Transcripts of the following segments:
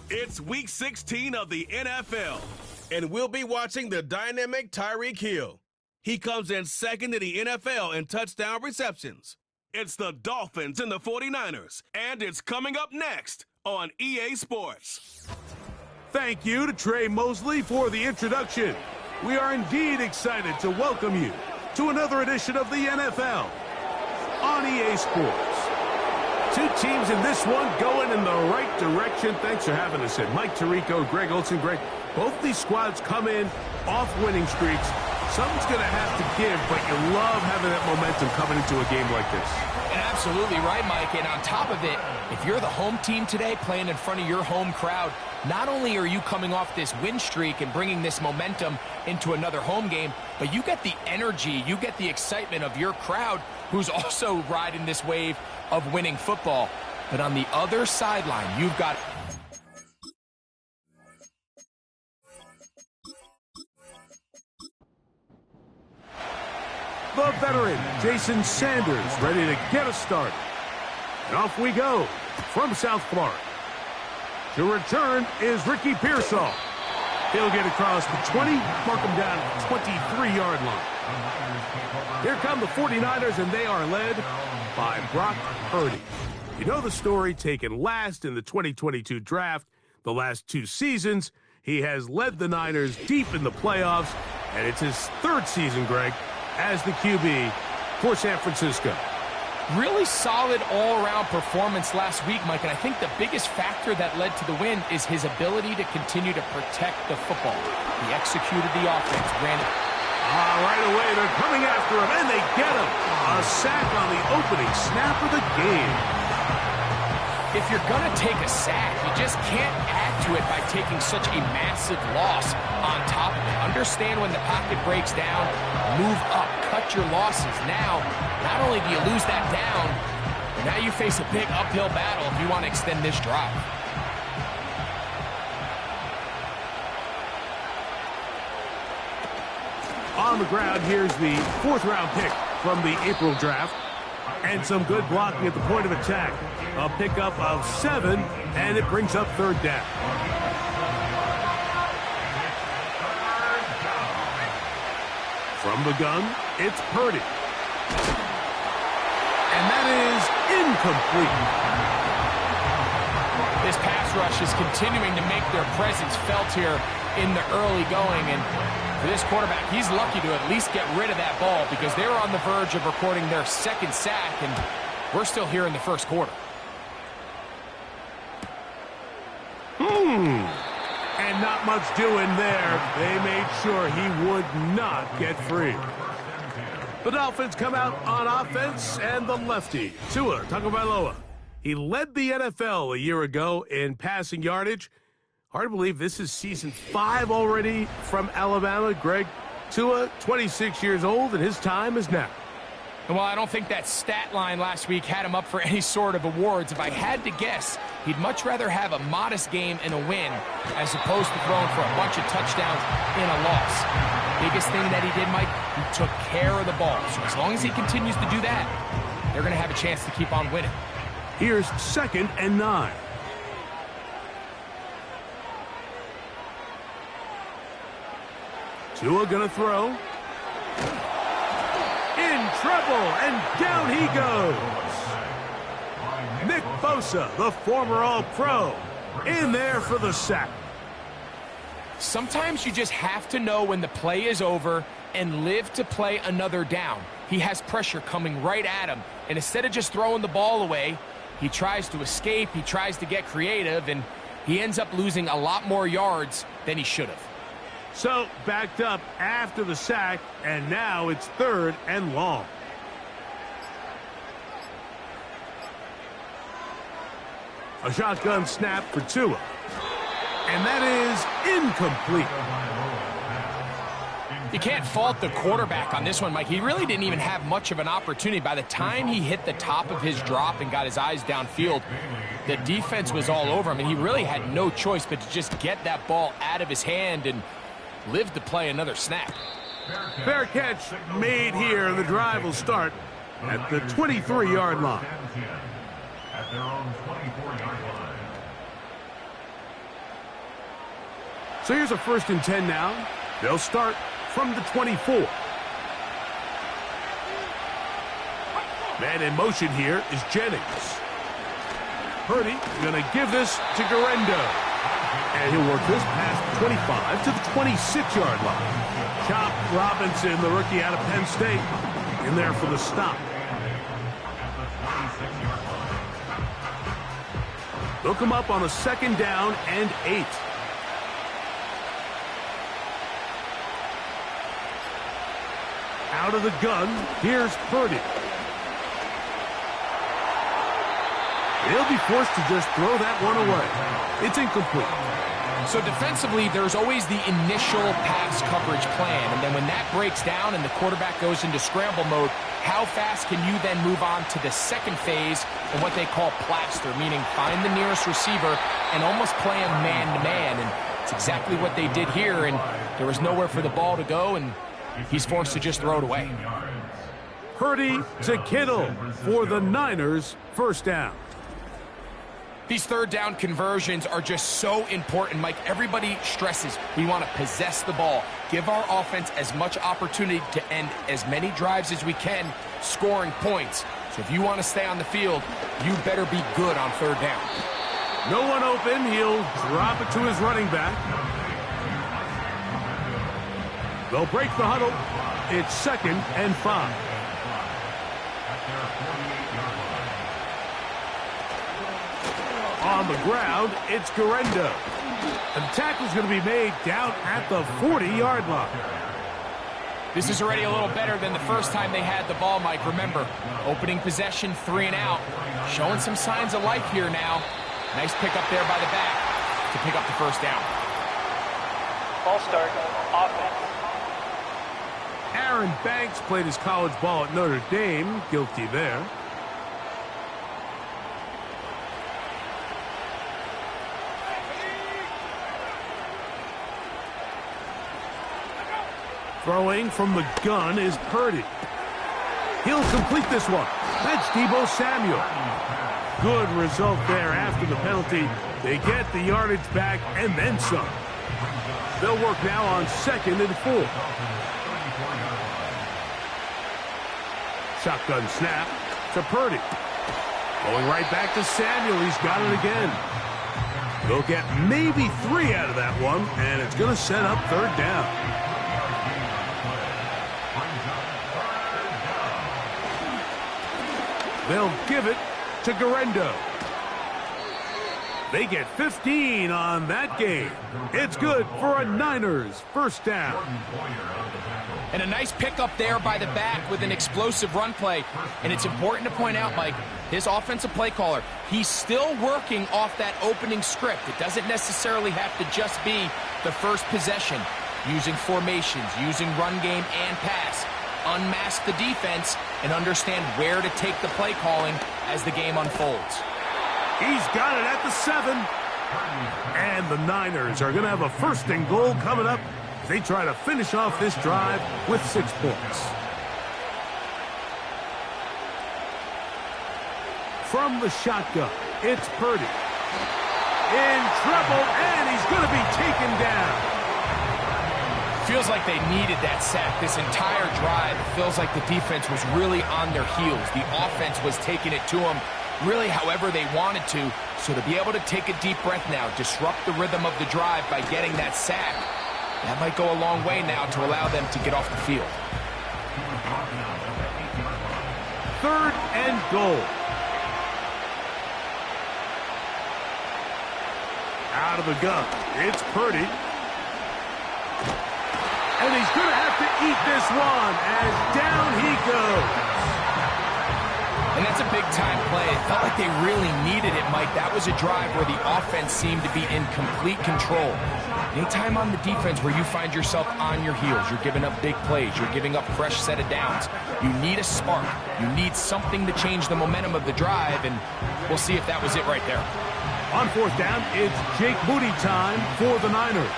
It's Week 16 of the NFL, and we'll be watching the dynamic Tyreek Hill. He comes in second in the NFL in touchdown receptions. It's the Dolphins and the 49ers, and it's coming up next on EA Sports. Thank you to Trey Mosley for the introduction. We are indeed excited to welcome you to another edition of the NFL on EA Sports. Two teams in this one going in the right direction. Thanks for having us in. Mike Tirico, Greg Olson. Greg, both these squads come in off winning streaks. Something's going to have to give, but you love having that momentum coming into a game like this. And absolutely right, Mike. And on top of it, if you're the home team today playing in front of your home crowd, not only are you coming off this win streak and bringing this momentum into another home game, but you get the energy, you get the excitement of your crowd who's also riding this wave of winning football. But on the other sideline, you've got the veteran, Jason Sanders, ready to get us started. And off we go from South Florida. To return is Ricky Pearsall. He'll get across the 20, mark him down at the 23-yard line. Here come the 49ers, and they are led by Brock Purdy. You know the story, taken last in the 2022 draft. The last two seasons, he has led the Niners deep in the playoffs, and it's his third season, Greg, as the QB for San Francisco. really solid all-around performance last week, Mike, and I think the biggest factor that led to the win is his ability to continue to protect the football. He executed the offense, ran it. Right away, they're coming after him, and they get him. A sack on the opening snap of the game. If you're going to take a sack, you just can't add to it by taking such a massive loss on top of it. Understand when the pocket breaks down, move up, cut your losses. Now, not only do you lose that down, but now you face a big uphill battle if you want to extend this drive. On the ground, here's the fourth-round pick from the April draft. And some good blocking at the point of attack. A pickup of 7, and it brings up third down. From the gun, it's Purdy. And that is incomplete. This pass rush is continuing to make their presence felt here in the early going, and for this quarterback, he's lucky to at least get rid of that ball because they were on the verge of recording their second sack, and we're still here in the first quarter. And not much doing there. They made sure he would not get free. The Dolphins come out on offense, and the lefty, Tua Tagovailoa. He led the NFL a year ago in passing yardage. Hard to believe this is season 5 already from Alabama. Greg, Tua, 26 years old, and his time is now. Well, I don't think that stat line last week had him up for any sort of awards. If I had to guess, he'd much rather have a modest game and a win as opposed to throwing for a bunch of touchdowns in a loss. Biggest thing that he did, Mike, he took care of the ball. So as long as he continues to do that, they're going to have a chance to keep on winning. Here's 2nd and 9. Tua gonna throw. In trouble, and down he goes. Nick Bosa, the former All-Pro, in there for the sack. Sometimes you just have to know when the play is over and live to play another down. He has pressure coming right at him, and instead of just throwing the ball away, he tries to escape, he tries to get creative, and he ends up losing a lot more yards than he should have. So, backed up after the sack, and now it's 3rd and long. A shotgun snap for Tua. And that is incomplete. You can't fault the quarterback on this one, Mike. He really didn't even have much of an opportunity. By the time he hit the top of his drop and got his eyes downfield, the defense was all over him, and he really had no choice but to just get that ball out of his hand and live to play another snap. Fair catch made here. The drive will start at the 23-yard line. At their own 24-yard line. So here's a 1st and 10 now. They'll start from the 24. Man in motion here is Jennings. Purdy going to give this to Garendo. And he'll work this past the 25 to the 26-yard line. Chop Robinson, the rookie out of Penn State, in there for the stop. They'll come up on a 2nd down and 8. Out of the gun, here's Purdy. He'll be forced to just throw that one away. It's incomplete. So defensively, there's always the initial pass coverage plan, and then when that breaks down and the quarterback goes into scramble mode, how fast can you then move on to the second phase of what they call plaster, meaning find the nearest receiver and almost play him man-to-man, and it's exactly what they did here, and there was nowhere for the ball to go, and he's forced to just throw it away. Purdy to Kittle for the Niners, 1st down. These 3rd down conversions are just so important, Mike. Everybody stresses we want to possess the ball, give our offense as much opportunity to end as many drives as we can, scoring points. So if you want to stay on the field, you better be good on 3rd down. No one open. He'll drop it to his running back. They'll break the huddle. It's 2nd and 5. On the ground, it's Garendo. And the tackle's going to be made down at the 40-yard line. This is already a little better than the first time they had the ball, Mike. Remember, opening possession, 3 and out. Showing some signs of life here now. Nice pick up there by the back to pick up the 1st down. Ball start, offense. Aaron Banks played his college ball at Notre Dame. Guilty there. Throwing from the gun is Purdy. He'll complete this one. That's Deebo Samuel. Good result there after the penalty. They get the yardage back and then some. They'll work now on 2nd and 4. Shotgun snap to Purdy. Going right back to Samuel. He's got it again. They'll get maybe 3 out of that one, and it's going to set up 3rd down. They'll give it to Garendo. They get 15 on that game. It's good for a Niners 1st down. And a nice pickup there by the back with an explosive run play. And it's important to point out, Mike, this offensive play caller, he's still working off that opening script. It doesn't necessarily have to just be the first possession. Using formations, using run game and pass. Unmask the defense and understand where to take the play calling as the game unfolds. He's got it at the 7. And the Niners are going to have a 1st and goal coming up as they try to finish off this drive with 6 points. From the shotgun, it's Purdy. In trouble, and he's going to be taken down. Feels like they needed that sack this entire drive. It feels like the defense was really on their heels. The offense was taking it to them really however they wanted to. So to be able to take a deep breath now, disrupt the rhythm of the drive by getting that sack, that might go a long way now to allow them to get off the field. 3rd and goal. Out of the gun, it's Purdy. And he's going to have to eat this one as down he goes. And that's a big-time play. It felt like they really needed it, Mike. That was a drive where the offense seemed to be in complete control. Anytime on the defense where you find yourself on your heels, you're giving up big plays, you're giving up fresh set of downs, you need a spark. You need something to change the momentum of the drive, and we'll see if that was it right there. On 4th down, it's Jake Moody time for the Niners.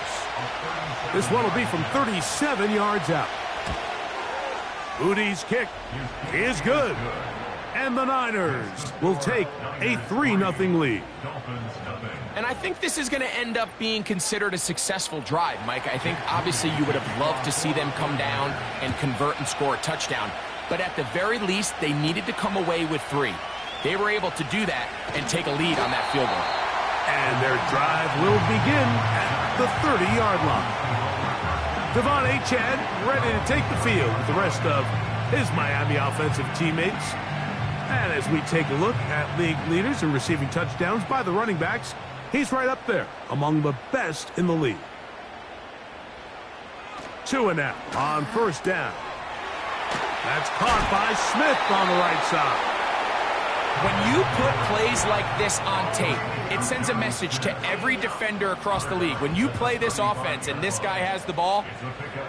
This one will be from 37 yards out. Moody's kick is good. And the Niners will take a 3-0 lead. And I think this is going to end up being considered a successful drive, Mike. I think obviously you would have loved to see them come down and convert and score a touchdown. But at the very least, they needed to come away with 3. They were able to do that and take a lead on that field goal. And their drive will begin at the 30-yard line. Devon Achane ready to take the field with the rest of his Miami offensive teammates. And as we take a look at league leaders in receiving touchdowns by the running backs, he's right up there among the best in the league. Tua now on first down. That's caught by Smith on the right side. When you put plays like this on tape, it sends a message to every defender across the league. When you play this offense and this guy has the ball,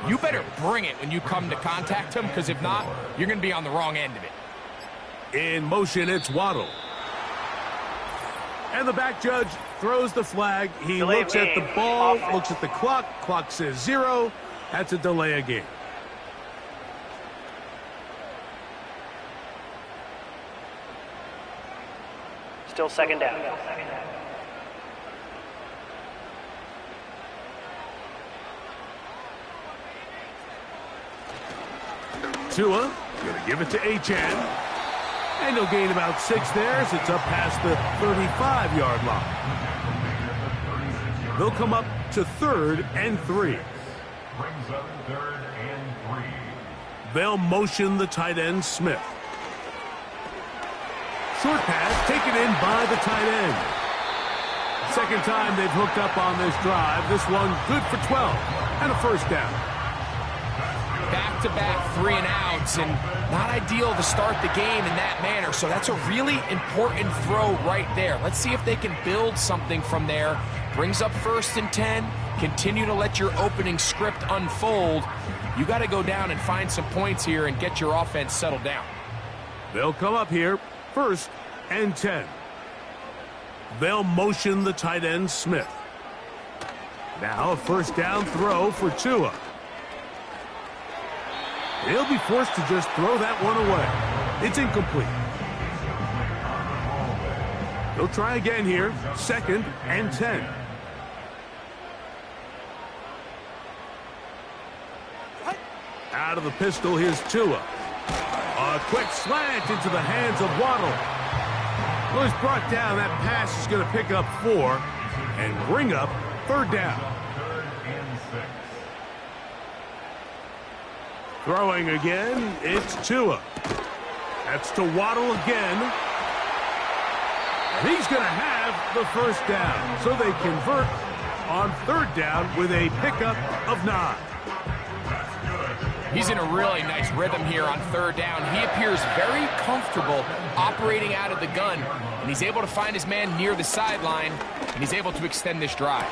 you better bring it when you come to contact him, because if not, you're going to be on the wrong end of it. In motion, it's Waddle. And the back judge throws the flag. He looks at the ball, looks at the clock. Clock says 0. That's a delay of game. Still second down. Tua going to give it to Achane. And he'll gain about 6 there as it's up past the 35-yard line. They'll come up to 3rd and 3. They'll motion the tight end, Smith. Short pass taken in by the tight end. Second time they've hooked up on this drive. This one good for 12 and a first down. Back-to-back 3 and outs, and not ideal to start the game in that manner. So that's a really important throw right there. Let's see if they can build something from there. Brings up 1st and 10. Continue to let your opening script unfold. You got to go down and find some points here and get your offense settled down. They'll come up here 1st and 10. They'll motion the tight end, Smith. Now a first down throw for Tua. He'll be forced to just throw that one away. It's incomplete. He'll try again here. 2nd and 10. Out of the pistol, here's Tua. A quick slant into the hands of Waddle. Well, he's brought down. That pass is going to pick up 4 and bring up 3rd down. Throwing again, it's Tua. That's to Waddle again. And he's going to have the first down. So they convert on 3rd down with a pickup of 9. He's in a really nice rhythm here on 3rd down. He appears very comfortable operating out of the gun, and he's able to find his man near the sideline, and he's able to extend this drive.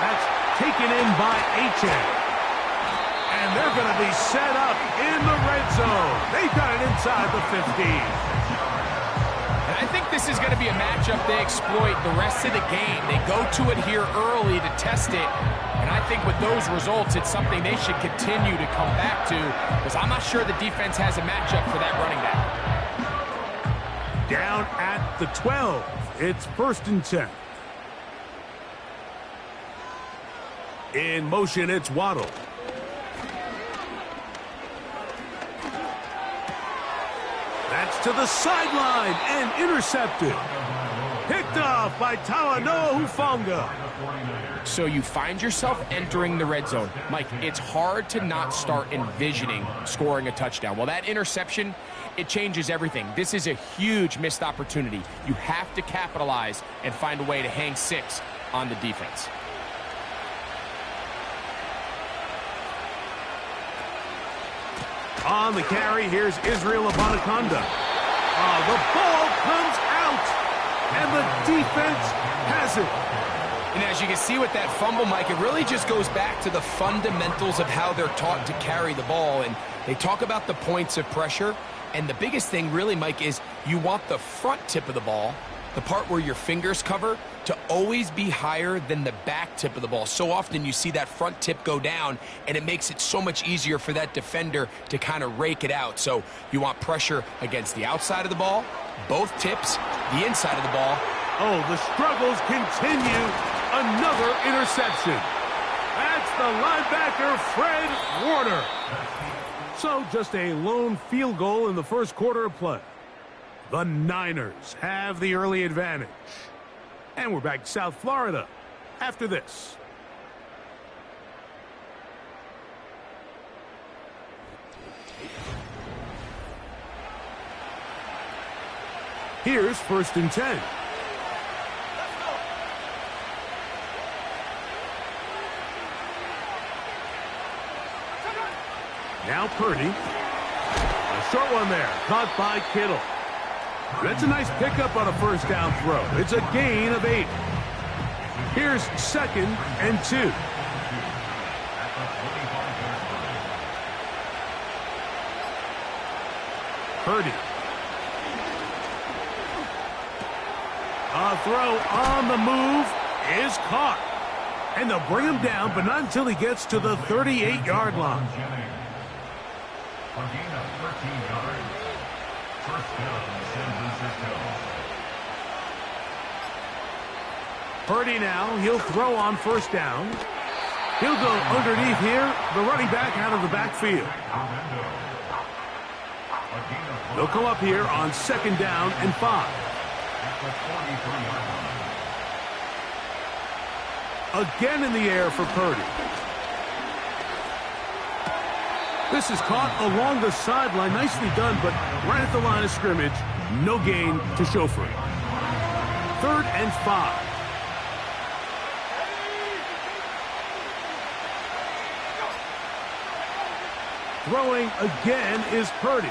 That's taken in by Achane. And they're going to be set up in the red zone. They've got it inside the 15. And I think this is going to be a matchup they exploit the rest of the game. They go to it here early to test it. And I think with those results, it's something they should continue to come back to, because I'm not sure the defense has a matchup for that running back. Down at the 12. It's 1st and 10. In motion, it's Waddle. That's to the sideline and intercepted. Picked off by Talanoa Hufanga. So you find yourself entering the red zone. Mike, it's hard to not start envisioning scoring a touchdown. Well, that interception, it changes everything. This is a huge missed opportunity. You have to capitalize and find a way to hang 6 on the defense. On the carry, here's Israel Abanikanda. The ball comes out, and the defense has it. And as you can see with that fumble, Mike, it really just goes back to the fundamentals of how they're taught to carry the ball. And they talk about the points of pressure. And the biggest thing really, Mike, is you want the front tip of the ball the part where your fingers cover, to always be higher than the back tip of the ball. So often you see that front tip go down, and it makes it so much easier for that defender to kind of rake it out. So you want pressure against the outside of the ball, both tips, the inside of the ball. Oh, the struggles continue. Another interception. That's the linebacker, Fred Warner. So just a lone field goal in the first quarter of play. The Niners have the early advantage. And we're back to South Florida after this. Here's 1st and 10. Now Purdy. A short one there, caught by Kittle. That's a nice pickup on a first down throw. It's a gain of 8. Here's 2nd and 2. Purdy. A throw on the move is caught. And they'll bring him down, but not until he gets to the 38-yard line. A gain of 13 yards. First down, San Francisco. Purdy now, he'll throw on 1st down. He'll go underneath here, the running back out of the backfield. They'll come up here on 2nd down and 5. Again in the air for Purdy. This is caught along the sideline. Nicely done, but right at the line of scrimmage. No gain to show for it. 3rd and 5. Throwing again is Purdy.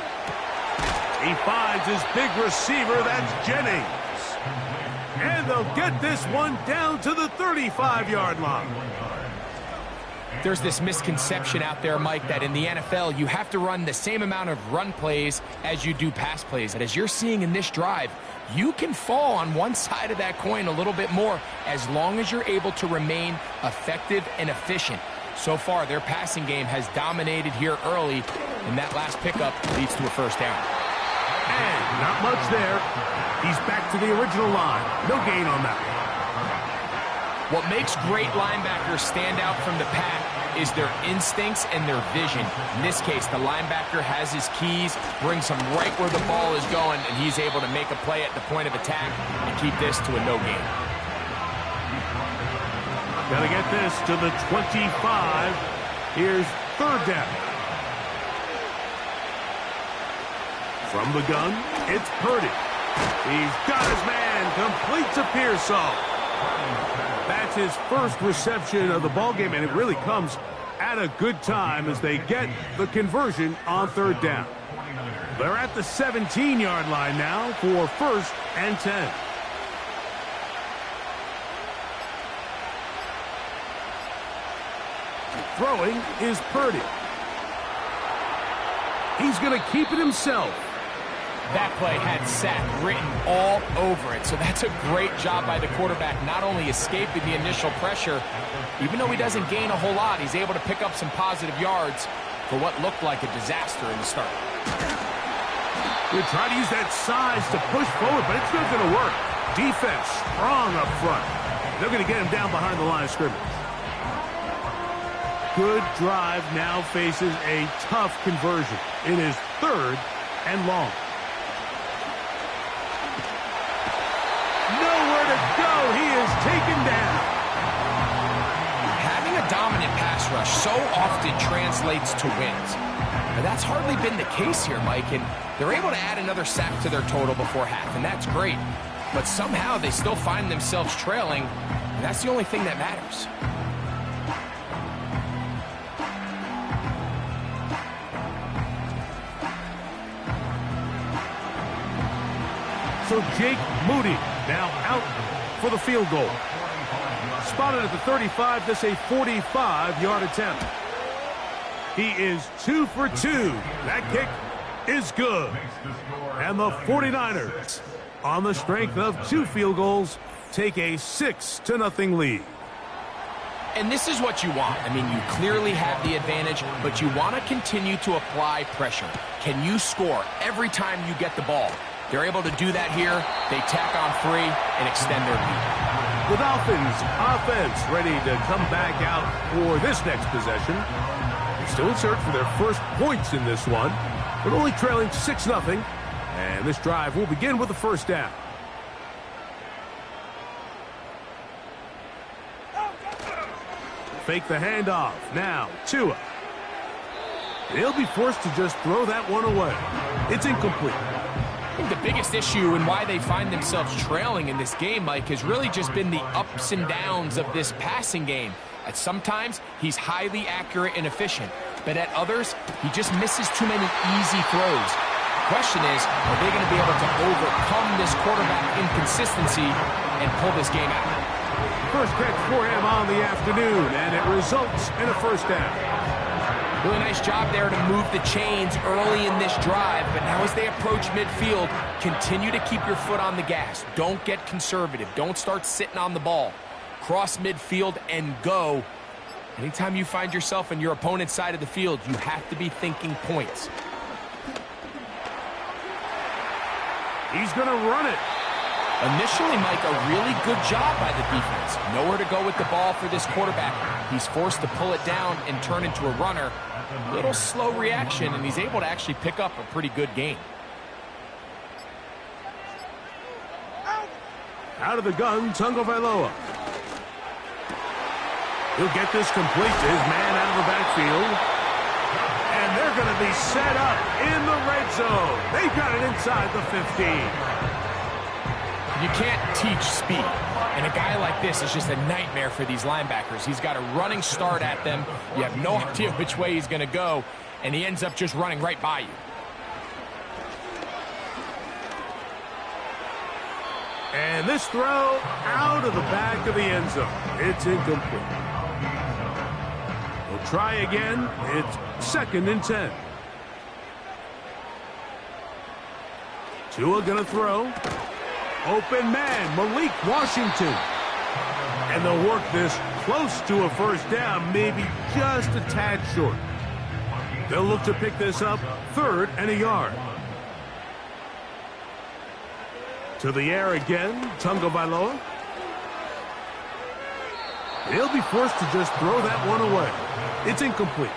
He finds his big receiver, that's Jennings. And they'll get this one down to the 35-yard line. There's this misconception out there, Mike, that in the NFL, you have to run the same amount of run plays as you do pass plays. And as you're seeing in this drive, you can fall on one side of that coin a little bit more as long as you're able to remain effective and efficient. So far, their passing game has dominated here early, and that last pickup leads to a 1st down. And not much there. He's back to the original line. No gain on that. What makes great linebackers stand out from the pack is their instincts and their vision. In this case, the linebacker has his keys, brings him right where the ball is going, and he's able to make a play at the point of attack and keep this to a no gain. Got to get this to the 25. Here's 3rd down. From the gun, it's Purdy. He's got his man, complete to Pearsall. That's his first reception of the ballgame, and it really comes at a good time as they get the conversion on 3rd down. They're at the 17-yard line now for 1st and 10. Throwing is Purdy. He's going to keep it himself. That play had sack written all over it, so that's a great job by the quarterback, not only escaping the initial pressure, even though he doesn't gain a whole lot, he's able to pick up some positive yards for what looked like a disaster in the start. They try to use that size to push forward, but it's not going to work. Defense strong up front. They're going to get him down behind the line of scrimmage. Good drive now faces a tough conversion. It is 3rd and long. Nowhere to go. He is taken down. Having a dominant pass rush so often translates to wins. Now, that's hardly been the case here, Mike, and they're able to add another sack to their total before half, and that's great. But somehow they still find themselves trailing, and that's the only thing that matters. So Jake Moody now out for the field goal. Spotted at the 35, this a 45-yard attempt. He is 2 for 2. That kick is good. And the 49ers, on the strength of 2 field goals, take a 6-0 lead. And this is what you want. I mean, you clearly have the advantage, but you want to continue to apply pressure. Can you score every time you get the ball? They're able to do that here. They tack on 3 and extend their lead. The Dolphins offense ready to come back out for this next possession. They're still in search for their first points in this one, but only trailing 6-0. And this drive will begin with the first down. Fake the handoff. Now, Tua. He'll be forced to just throw that one away. It's incomplete. I think the biggest issue and why they find themselves trailing in this game, Mike, has really just been the ups and downs of this passing game. At sometimes, he's highly accurate and efficient, but at others, he just misses too many easy throws. The question is, are they going to be able to overcome this quarterback inconsistency and pull this game out? First catch for him on the afternoon, and it results in a first down. Really nice job there to move the chains early in this drive, but now as they approach midfield, continue to keep your foot on the gas. Don't get conservative. Don't start sitting on the ball. Cross midfield and go. Anytime you find yourself on your opponent's side of the field, you have to be thinking points. He's going to run it. Initially, Mike, a really good job by the defense. Nowhere to go with the ball for this quarterback. He's forced to pull it down and turn into a runner. Little slow reaction, and he's able to actually pick up a pretty good gain. Out of the gun, Tagovailoa. He'll get this complete to his man out of the backfield. And they're going to be set up in the red zone. They've got it inside the 15. You can't teach speed, and a guy like this is just a nightmare for these linebackers. He's got a running start at them. You have no idea which way he's going to go, and he ends up just running right by you. And this throw out of the back of the end zone. It's incomplete. We'll try again. It's 2nd and 10. Tua gonna throw. Open man, Malik Washington. And they'll work this close to a first down, maybe just a tad short. They'll look to pick this up 3rd and a yard. To the air again, Tagovailoa. He'll be forced to just throw that one away. It's incomplete.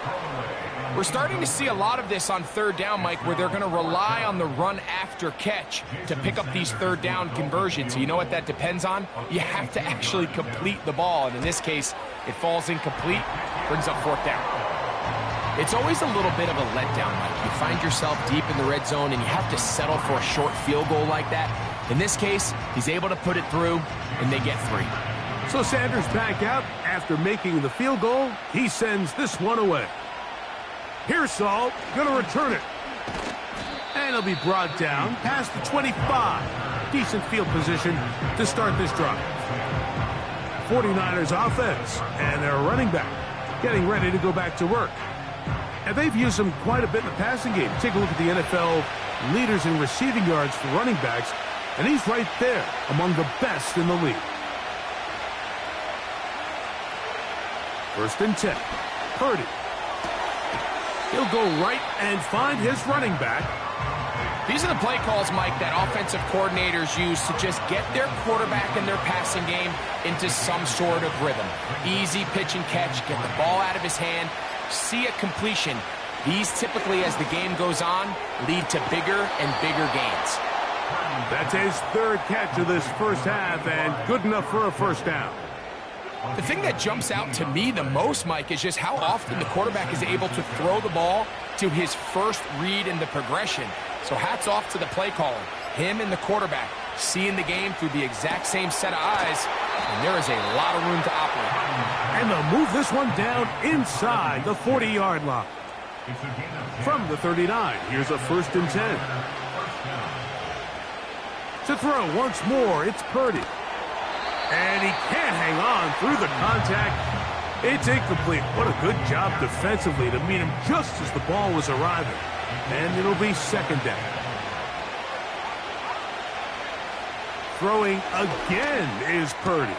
We're starting to see a lot of this on 3rd down, Mike, where they're going to rely on the run after catch to pick up these 3rd down conversions. You know what that depends on? You have to actually complete the ball, and in this case, it falls incomplete, brings up 4th down. It's always a little bit of a letdown, Mike. You find yourself deep in the red zone, and you have to settle for a short field goal like that. In this case, he's able to put it through, and they get 3. So Sanders back out after making the field goal. He sends this one away. Pearsall going to return it. And he'll be brought down past the 25. Decent field position to start this drive. 49ers offense and their running back getting ready to go back to work. And they've used him quite a bit in the passing game. Take a look at the NFL leaders in receiving yards for running backs, and he's right there among the best in the league. 1st and 10. Purdy. He'll go right and find his running back. These are the play calls, Mike, that offensive coordinators use to just get their quarterback and their passing game into some sort of rhythm. Easy pitch and catch, get the ball out of his hand, see a completion. These typically, as the game goes on, lead to bigger and bigger gains. That's his 3rd catch of this first half, and good enough for a first down. The thing that jumps out to me the most, Mike, is just how often the quarterback is able to throw the ball to his first read in the progression. So hats off to the play caller. Him and the quarterback seeing the game through the exact same set of eyes, and there is a lot of room to operate. And they'll move this one down inside the 40-yard line. From the 39, here's a 1st and 10. To throw once more, it's Purdy. And he can't hang on through the contact. It's incomplete. What a good job defensively to meet him just as the ball was arriving. And it'll be second down. Throwing again is Purdy.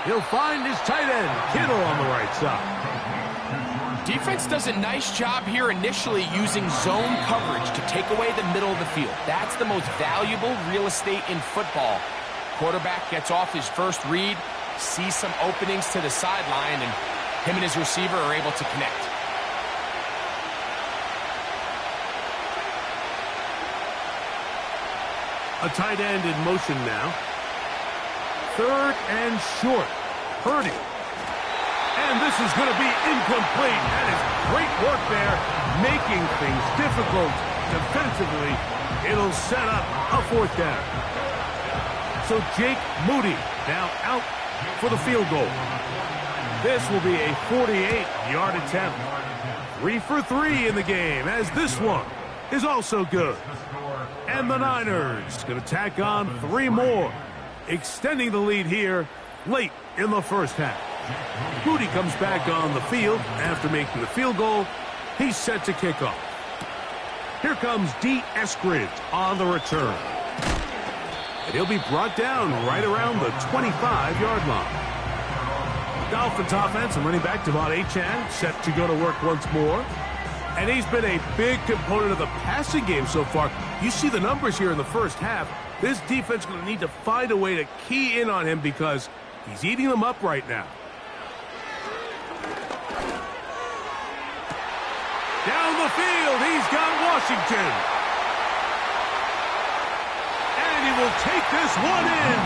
He'll find his tight end, Kittle, on the right side. Defense does a nice job here initially using zone coverage to take away the middle of the field. That's the most valuable real estate in football. Quarterback gets off his first read, sees some openings to the sideline, and him and his receiver are able to connect. A tight end in motion now. Third and short. Purdy. And this is going to be incomplete. That is great work there, making things difficult defensively. It'll set up a fourth down. So Jake Moody now out for the field goal. This will be a 48-yard attempt. 3 for 3 in the game, as this one is also good. And the Niners going to tack on 3 more, extending the lead here late in the first half. Moody comes back on the field after making the field goal. He's set to kick off. Here comes D. Eskridge on the return. And he'll be brought down right around the 25-yard line. Dolphins offense and running back Devon Achane set to go to work once more. And he's been a big component of the passing game so far. You see the numbers here in the first half. This defense is going to need to find a way to key in on him because he's eating them up right now. Down the field, he's got Washington. And he will take this one in.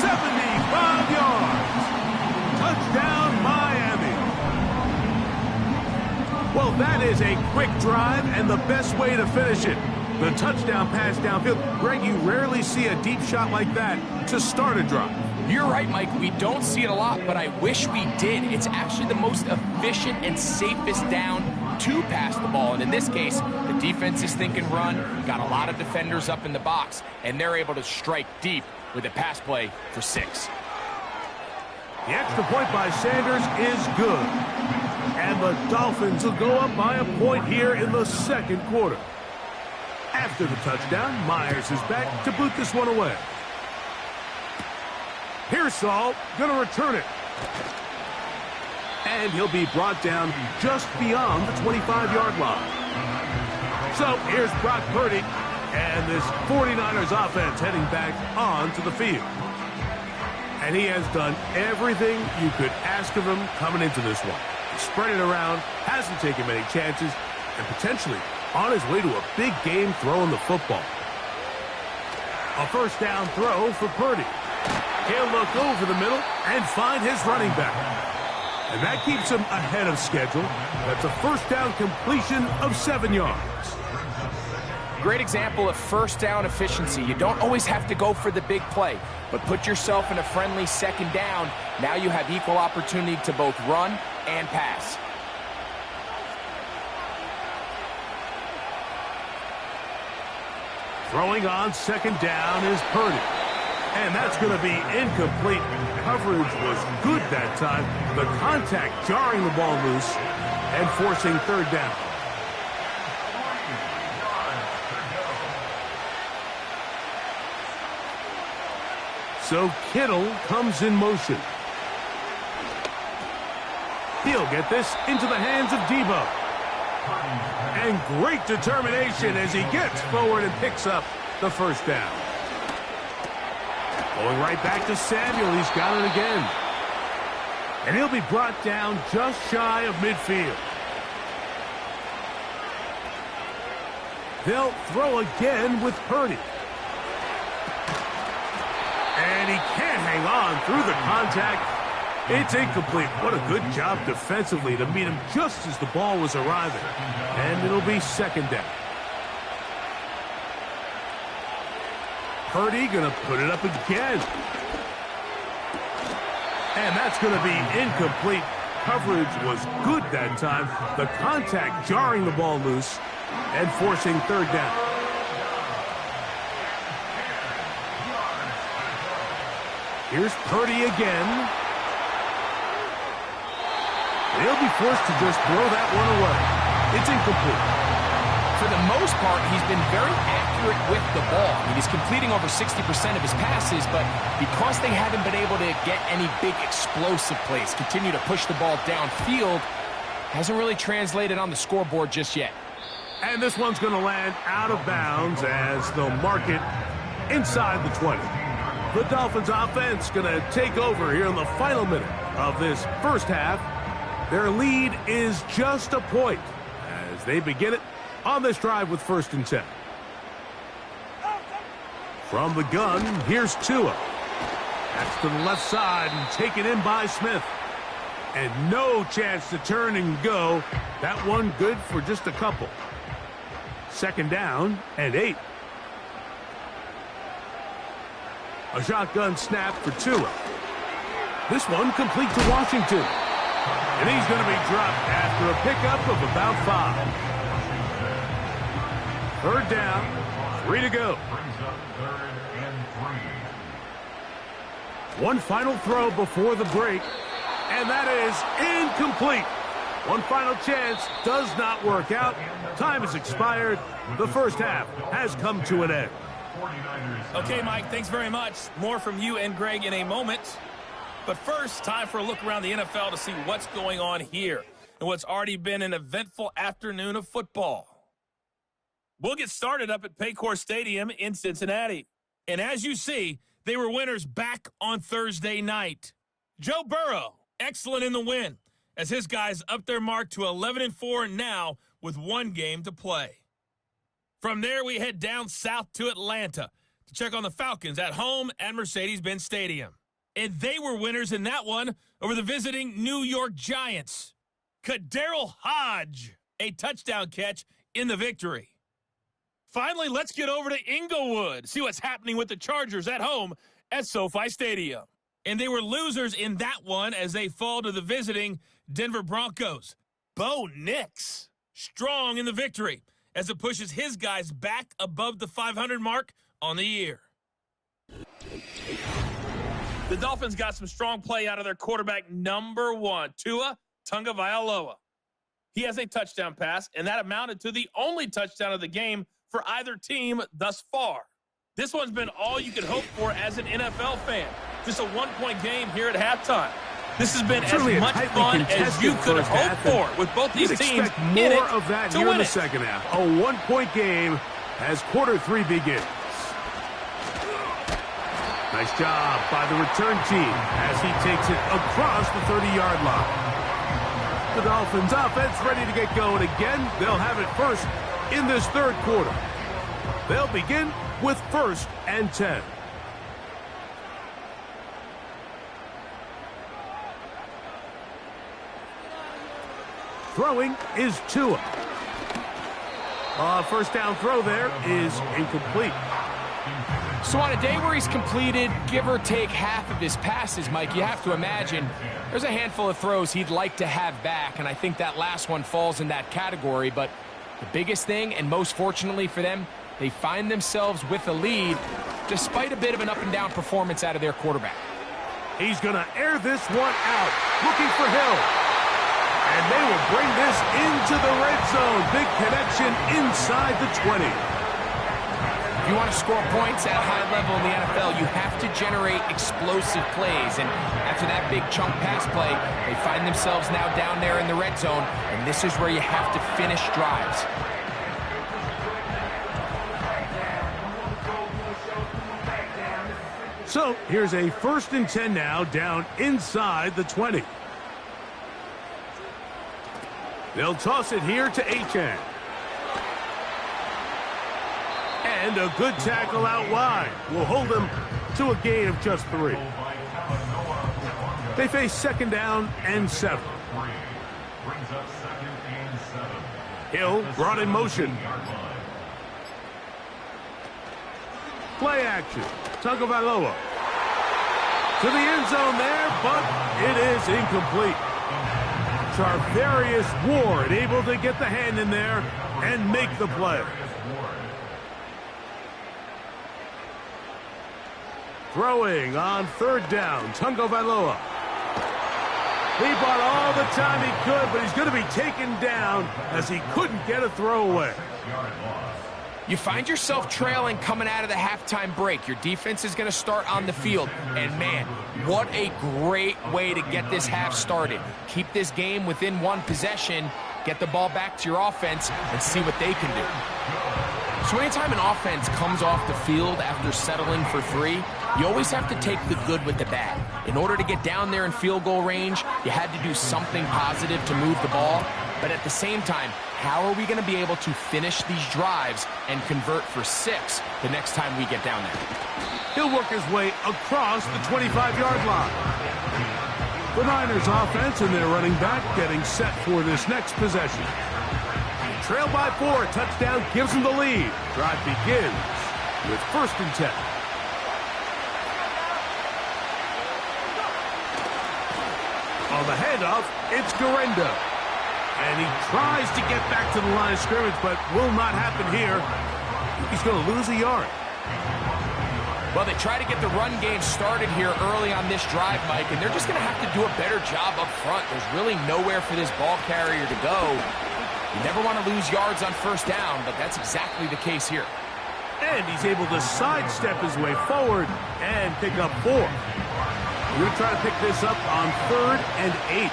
75 yards. Touchdown, Miami. Well, that is a quick drive and the best way to finish it. The touchdown pass downfield. Greg, you rarely see a deep shot like that to start a drive. You're right, Mike. We don't see it a lot, but I wish we did. It's actually the most efficient and safest down to pass the ball. And in this case, the defense is thinking run, got a lot of defenders up in the box, and they're able to strike deep with a pass play for 6. The extra point by Sanders is good. And the Dolphins will go up by a point here in the second quarter. After the touchdown, Myers is back to boot this one away. Pearsall going to return it. And he'll be brought down just beyond the 25-yard line. So here's Brock Purdy and this 49ers offense heading back onto the field. And he has done everything you could ask of him coming into this one. He spread it around, hasn't taken many chances, and potentially on his way to a big game throwing the football. A first down throw for Purdy. He'll look over the middle and find his running back. And that keeps him ahead of schedule. That's a first down completion of 7 yards. Great example of first down efficiency. You don't always have to go for the big play, but put yourself in a friendly second down. Now you have equal opportunity to both run and pass. Throwing on second down is Purdy. And that's going to be incomplete. Coverage was good that time. The contact jarring the ball loose and forcing third down. So Kittle comes in motion. He'll get this into the hands of Debo. And great determination as he gets forward and picks up the first down. Going right back to Samuel. He's got it again. And he'll be brought down just shy of midfield. They'll throw again with Purdy. And he can't hang on through the contact. It's incomplete. What a good job defensively to meet him just as the ball was arriving. And it'll be second down. Purdy going to put it up again. And that's going to be incomplete. Coverage was good that time. The contact jarring the ball loose and forcing third down. Here's Purdy again. They'll be forced to just throw that one away. It's incomplete. For the most part, he's been very accurate with the ball. I mean, he's completing over 60% of his passes, but because they haven't been able to get any big explosive plays, continue to push the ball downfield, hasn't really translated on the scoreboard just yet. And this one's going to land out of bounds as they'll mark it inside the 20. The Dolphins offense going to take over here in the final minute of this first half. Their lead is just a point as they begin it on this drive with 1st and 10. From the gun, here's Tua. That's to the left side and taken in by Smith. And no chance to turn and go. That one good for just a couple. 2nd down and 8. A shotgun snap for Tua. This one complete to Washington. And he's going to be dropped after a pickup of about 5. 3rd down, 3 to go. One final throw before the break, and that is incomplete. One final chance does not work out. Time has expired. The first half has come to an end. Okay, Mike, thanks very much. More from you and Greg in a moment. But first, time for a look around the NFL to see what's going on here and what's already been an eventful afternoon of football. We'll get started up at Paycor Stadium in Cincinnati. And as you see, they were winners back on Thursday night. Joe Burrow, excellent in the win, as his guys up their mark to 11-4 now with 1 game to play. From there, we head down south to Atlanta to check on the Falcons at home at Mercedes-Benz Stadium. And they were winners in that one over the visiting New York Giants. Kadarrell Hodge, a touchdown catch in the victory. Finally, let's get over to Inglewood, see what's happening with the Chargers at home at SoFi Stadium. And they were losers in that one as they fall to the visiting Denver Broncos. Bo Nix, strong in the victory as it pushes his guys back above the 500 mark on the year. The Dolphins got some strong play out of their quarterback number 1, Tua Tagovailoa. He has a touchdown pass, and that amounted to the only touchdown of the game for either team thus far. This one's been all you could hope for as an NFL fan. Just a 1-point game here at halftime. This has been Truly as much fun as you could hope for with both these teams in it more of that here in the second half. A 1-point game as quarter 3 begins. Nice job by the return team as he takes it across the 30-yard line. The Dolphins offense ready to get going again. They'll have it first in this 3rd quarter. They'll begin with 1st and 10. Throwing is Tua. First down throw there is incomplete. So on a day where he's completed, give or take half of his passes, Mike, you have to imagine there's a handful of throws he'd like to have back, and I think that last one falls in that category. But the biggest thing, and most fortunately for them, they find themselves with a lead despite a bit of an up-and-down performance out of their quarterback. He's going to air this one out, looking for Hill. And they will bring this into the red zone. Big connection inside the 20. If you want to score points at a high level in the NFL, you have to generate explosive plays. And after that big chunk pass play, they find themselves now down there in the red zone. And this is where you have to finish drives. So here's a 1st and 10 now down inside the 20. They'll toss it here to Achane. And a good tackle out wide will hold them to a gain of just 3. They face 2nd down and 7. Hill brought in motion. Play action. Tagovailoa to the end zone there, but it is incomplete. Charvarius Ward able to get the hand in there and make the play. Throwing on 3rd down, Tagovailoa. He bought all the time he could, but he's going to be taken down as he couldn't get a throwaway. You find yourself trailing coming out of the halftime break. Your defense is going to start on the field. And, man, what a great way to get this half started. Keep this game within one possession, get the ball back to your offense, and see what they can do. So anytime an offense comes off the field after settling for 3, you always have to take the good with the bad. In order to get down there in field goal range, you had to do something positive to move the ball. But at the same time, how are we going to be able to finish these drives and convert for 6 the next time we get down there? He'll work his way across the 25-yard line. The Niners offense and their running back getting set for this next possession. Trailed by 4, touchdown gives them the lead. Drive begins with 1st and 10. On the handoff, it's Garenda. And he tries to get back to the line of scrimmage, but will not happen here. He's going to lose a yard. Well, they try to get the run game started here early on this drive, Mike, and they're just going to have to do a better job up front. There's really nowhere for this ball carrier to go. You never want to lose yards on 1st down, but that's exactly the case here. And he's able to sidestep his way forward and pick up 4. We're going to try to pick this up on 3rd and 8.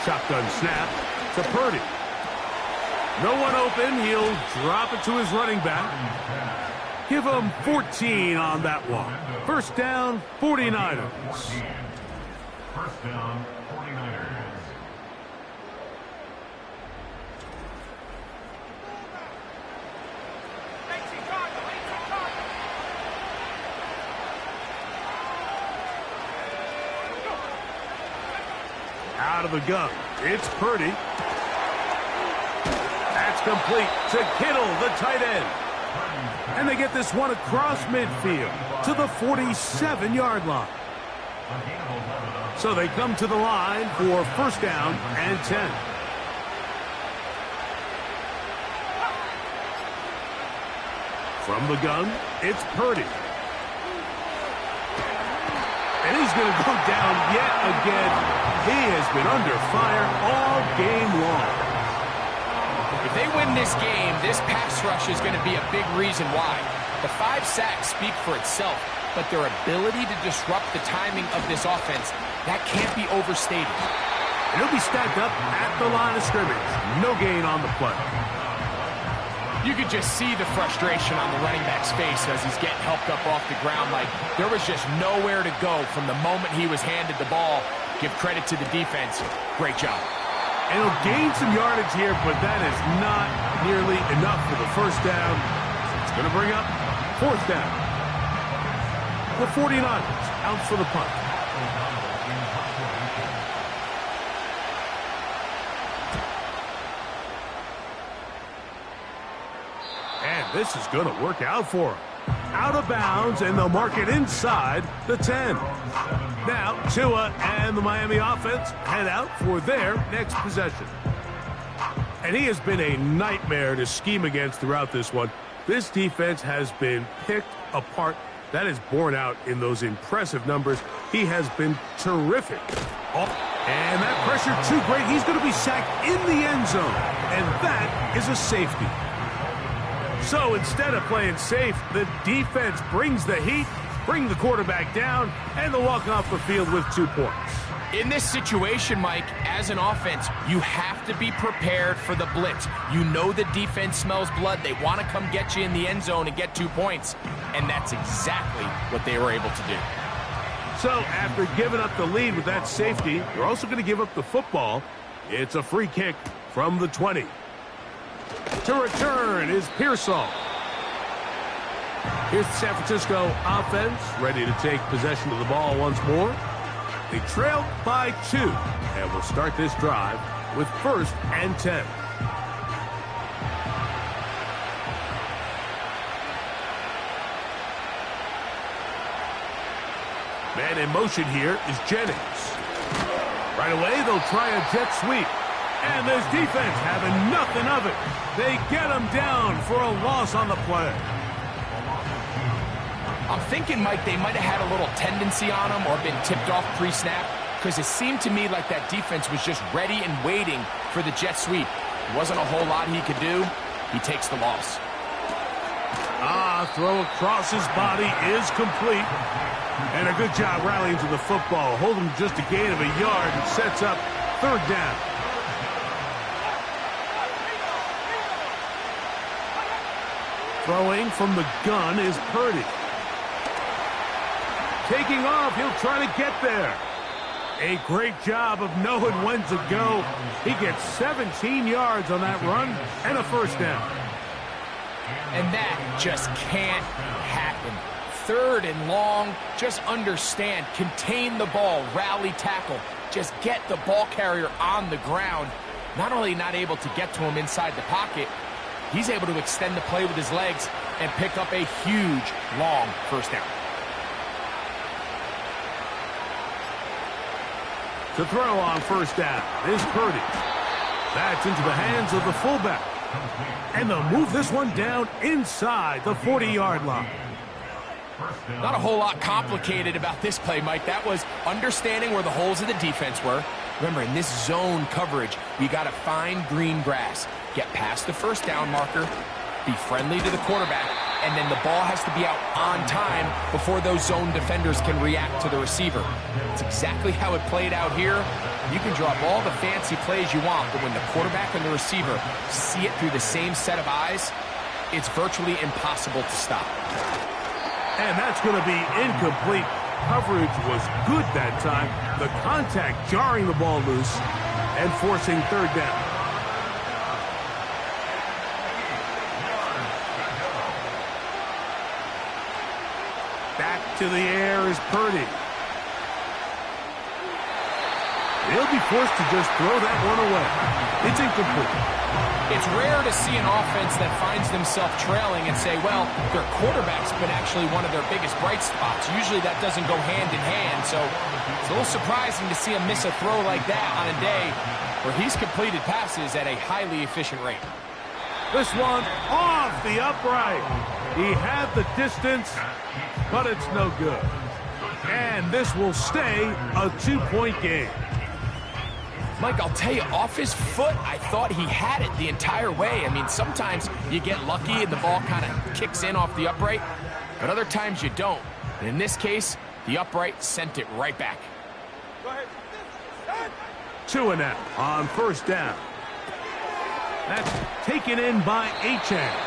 Shotgun snap to Purdy. No one open. He'll drop it to his running back. Give him 14 on that one. 1st down, 49ers. 1st down, 49ers. Out of the gun, it's Purdy. That's complete to Kittle, the tight end. And they get this one across midfield to the 47-yard line. So they come to the line for 1st down and 10. From the gun, it's Purdy. And he's going to go down yet again. He has been under fire all game long. If they win this game, this pass rush is going to be a big reason why. The 5 sacks speak for itself, but their ability to disrupt the timing of this offense, that can't be overstated. And he'll be stacked up at the line of scrimmage. No gain on the play. You could just see the frustration on the running back's face as he's getting helped up off the ground. Like there was just nowhere to go from the moment he was handed the ball. Give credit to the defense. Great job. And he'll gain some yardage here, but that is not nearly enough for the 1st down. So it's going to bring up 4th down. The 49ers out for the punt. And this is going to work out for him. Out of bounds, and they'll mark it inside the 10. Now, Tua and the Miami offense head out for their next possession. And he has been a nightmare to scheme against throughout this one. This defense has been picked apart. That is borne out in those impressive numbers. He has been terrific. And that pressure too great. He's going to be sacked in the end zone. And that is a safety. So instead of playing safe, the defense brings the heat, bring the quarterback down, and they'll walk off the field with 2 points. In this situation, Mike, as an offense, you have to be prepared for the blitz. You know the defense smells blood. They want to come get you in the end zone and get 2 points. And that's exactly what they were able to do. So after giving up the lead with that safety, you're also going to give up the football. It's a free kick from the 20. To return is Pearsall. Here's the San Francisco offense, ready to take possession of the ball once more. They trail by 2, and will start this drive with 1st and 10. Man in motion here is Jennings. Right away, they'll try a jet sweep. And this defense having nothing of it. They get him down for a loss on the play. I'm thinking, Mike, they might have had a little tendency on him or been tipped off pre-snap, because it seemed to me like that defense was just ready and waiting for the jet sweep. There wasn't a whole lot he could do. He takes the loss. Throw across his body is complete. And a good job rallying to the football. Holding just a gain of a yard and sets up third down. Throwing from the gun is Purdy. Taking off, he'll try to get there. A great job of knowing when to go. He gets 17 yards on that run and a first down. And that just can't happen. Third and long, just understand, contain the ball, rally tackle, just get the ball carrier on the ground. Not only not able to get to him inside the pocket, he's able to extend the play with his legs and pick up a huge, long first down. To throw on first down is Purdy. That's into the hands of the fullback. And they'll move this one down inside the 40-yard line. Not a whole lot complicated about this play, Mike. That was understanding where the holes of the defense were. Remember, in this zone coverage, you got to find green grass. Get past the first down marker, be friendly to the quarterback, and then the ball has to be out on time before those zone defenders can react to the receiver. It's exactly how it played out here. You can draw up all the fancy plays you want, but when the quarterback and the receiver see it through the same set of eyes, it's virtually impossible to stop. And that's going to be incomplete. Coverage was good that time. The contact jarring the ball loose and forcing third down. Back to the air is Purdy. He'll be forced to just throw that one away. It's incomplete. It's rare to see an offense that finds themselves trailing and say, well, their quarterback's been actually one of their biggest bright spots. Usually that doesn't go hand in hand, so it's a little surprising to see him miss a throw like that on a day where he's completed passes at a highly efficient rate. This one off the upright. He had the distance, but it's no good. And this will stay a 2-point game. Mike, I'll tell you, off his foot, I thought he had it the entire way. I mean, sometimes you get lucky and the ball kind of kicks in off the upright, but other times you don't. And in this case, the upright sent it right back. Go ahead. 2-0 on first down. That's taken in by Achane.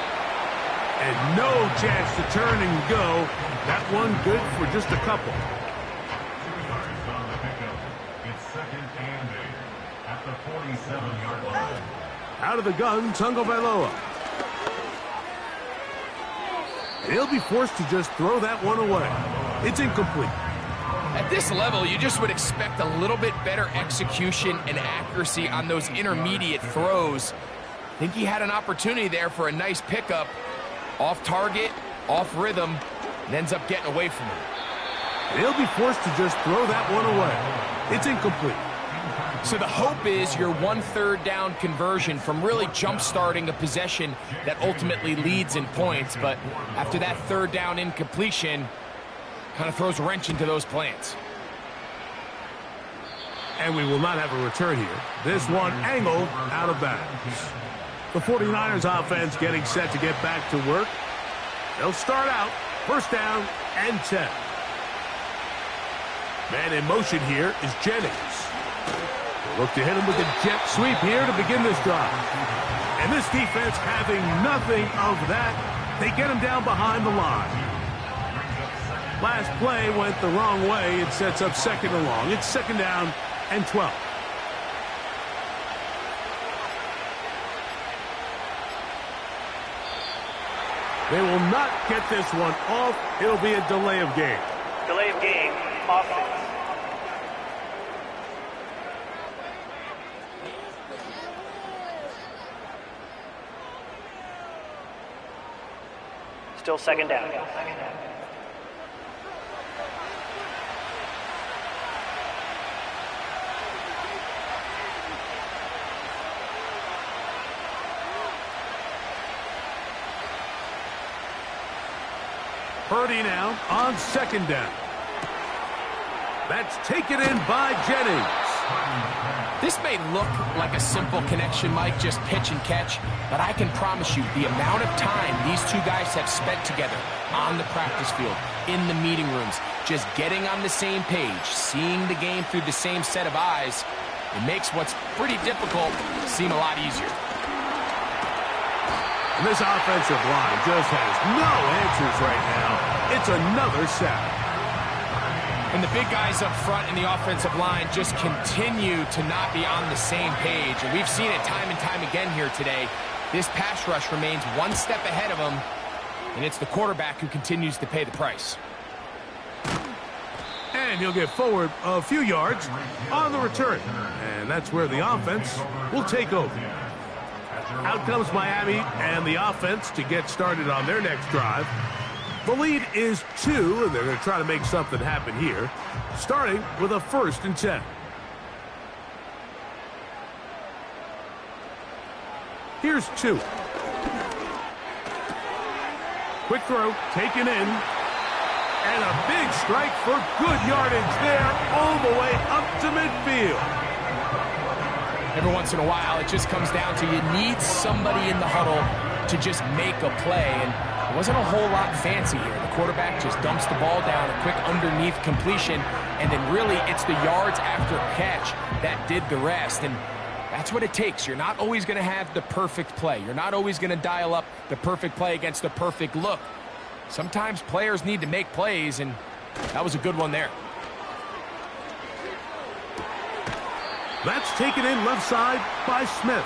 And no chance to turn and go. That one good for just a couple. At the 47-yard line. Out of the gun, Tagovailoa. He'll be forced to just throw that one away. It's incomplete. At this level, you just would expect a little bit better execution and accuracy on those intermediate throws. I think he had an opportunity there for a nice pickup. Off target, off rhythm, and ends up getting away from him. He'll be forced to just throw that one away. It's incomplete. So the hope is your 1/3 down conversion from really jump-starting a possession that ultimately leads in points. But after that third down incompletion, kind of throws a wrench into those plans. And we will not have a return here. This one angled out of bounds. The 49ers offense getting set to get back to work. They'll start out first down and 10. Man in motion here is Jennings. Look to hit him with a jet sweep here to begin this drive. And this defense having nothing of that. They get him down behind the line. Last play went the wrong way. It sets up second and long. It's second down and 12. They will not get this one off. It'll be a delay of game. Delay of game, offense. Still second down. Purdy now on second down. That's taken in by Jennings. This may look like a simple connection, Mike, just pitch and catch, but I can promise you the amount of time these two guys have spent together on the practice field, in the meeting rooms, just getting on the same page, seeing the game through the same set of eyes, it makes what's pretty difficult seem a lot easier. And this offensive line just has no answers right now. It's another sack. And the big guys up front in the offensive line just continue to not be on the same page. And we've seen it time and time again here today. This pass rush remains one step ahead of them, and it's the quarterback who continues to pay the price. And he'll get forward a few yards on the return. And that's where the offense will take over. Out comes Miami and the offense to get started on their next drive. The lead is 2, and they're going to try to make something happen here, starting with a 1st and 10. Here's 2. Quick throw, taken in, and a big strike for good yardage there all the way up to midfield. Every once in a while, it just comes down to you need somebody in the huddle to just make a play, and it wasn't a whole lot fancy here. The quarterback just dumps the ball down, a quick underneath completion, and then really it's the yards after catch that did the rest. And that's what it takes. You're not always going to have the perfect play. You're not always going to dial up the perfect play against the perfect look. Sometimes players need to make plays, and that was a good one there. That's taken in left side by Smith.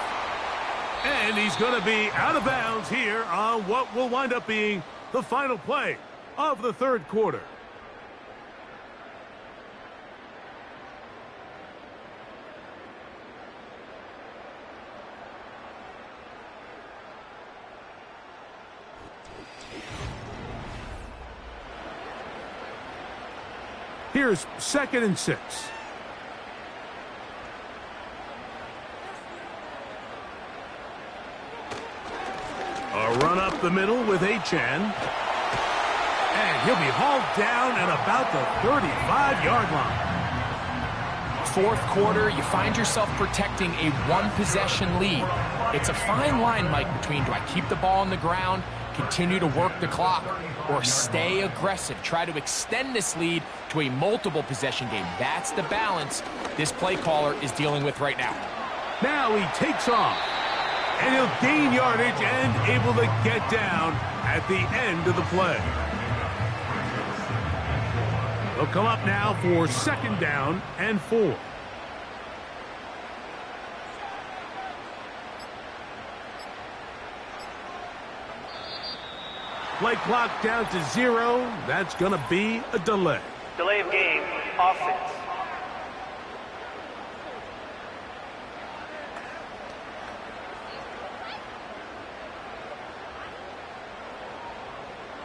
And he's going to be out of bounds here on what will wind up being the final play of the 3rd quarter. Here's 2nd and 6. A run up the middle with Achane. And he'll be hauled down at about the 35-yard line. 4th quarter, you find yourself protecting a one-possession lead. It's a fine line, Mike, between do I keep the ball on the ground, continue to work the clock, or stay aggressive, try to extend this lead to a multiple-possession game. That's the balance this play caller is dealing with right now. Now he takes off. And he'll gain yardage and able to get down at the end of the play. They'll come up now for 2nd down and 4. Play clock down to 0. That's going to be a delay. Delay of game, offense.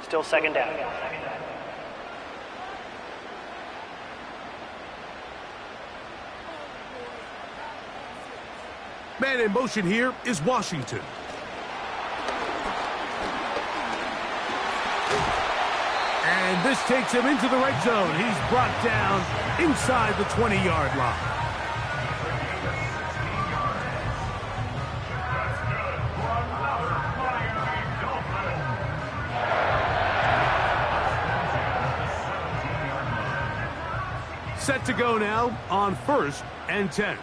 Still 2nd down. Man in motion here is Washington. And this takes him into the red zone. He's brought down inside the 20-yard line. Set to go now on 1st and 10.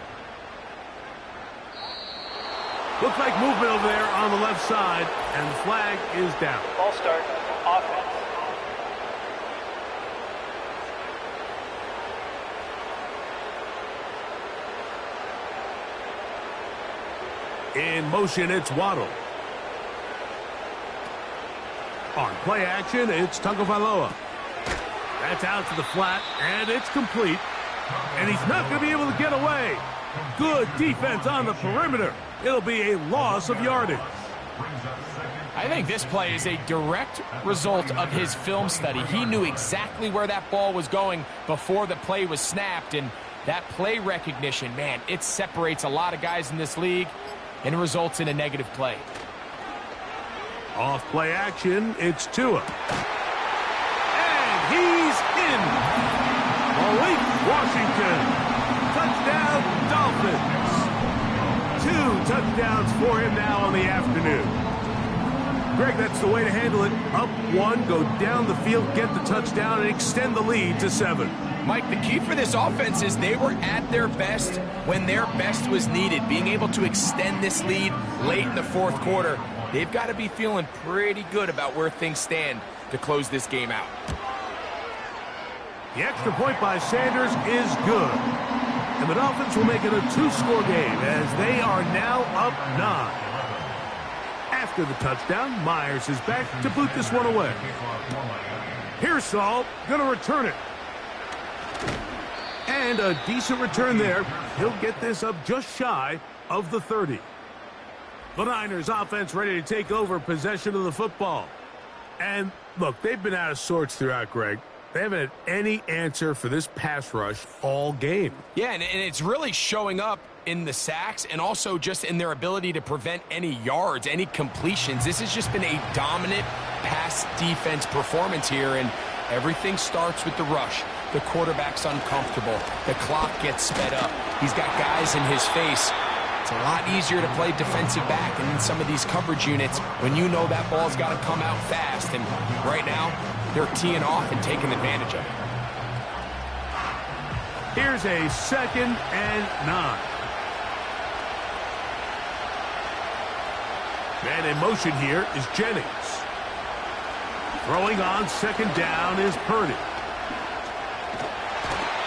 Looks like movement over there on the left side, and the flag is down. Ball start, offense. In motion, it's Waddle. On play action, it's Tagovailoa. That's out to the flat, and it's complete. And he's not going to be able to get away. Good defense on the perimeter. It'll be a loss of yardage. I think this play is a direct result of his film study. He knew exactly where that ball was going before the play was snapped, and that play recognition, man, it separates a lot of guys in this league and results in a negative play. Off play action, it's Tua. Washington. Touchdown, Dolphins. 2 touchdowns for him now on the afternoon. Greg, that's the way to handle it. Up 1, go down the field, get the touchdown, and extend the lead to 7. Mike, the key for this offense is they were at their best when their best was needed. Being able to extend this lead late in the fourth quarter, they've got to be feeling pretty good about where things stand to close this game out. The extra point by Sanders is good. And the Dolphins will make it a 2-score game as they are now up 9. After the touchdown, Myers is back to boot this one away. Pearsall going to return it. And a decent return there. He'll get this up just shy of the 30. The Niners offense ready to take over possession of the football. And look, they've been out of sorts throughout, Greg. They haven't had any answer for this pass rush all game. Yeah, and it's really showing up in the sacks and also just in their ability to prevent any yards, any completions. This has just been a dominant pass defense performance here, and everything starts with the rush. The quarterback's uncomfortable. The clock gets sped up. He's got guys in his face. It's a lot easier to play defensive back and in some of these coverage units when you know that ball's got to come out fast. And right now, they're teeing off and taking advantage of it. Here's a 2nd and 9. Man in motion here is Jennings. Throwing on 2nd down is Purdy.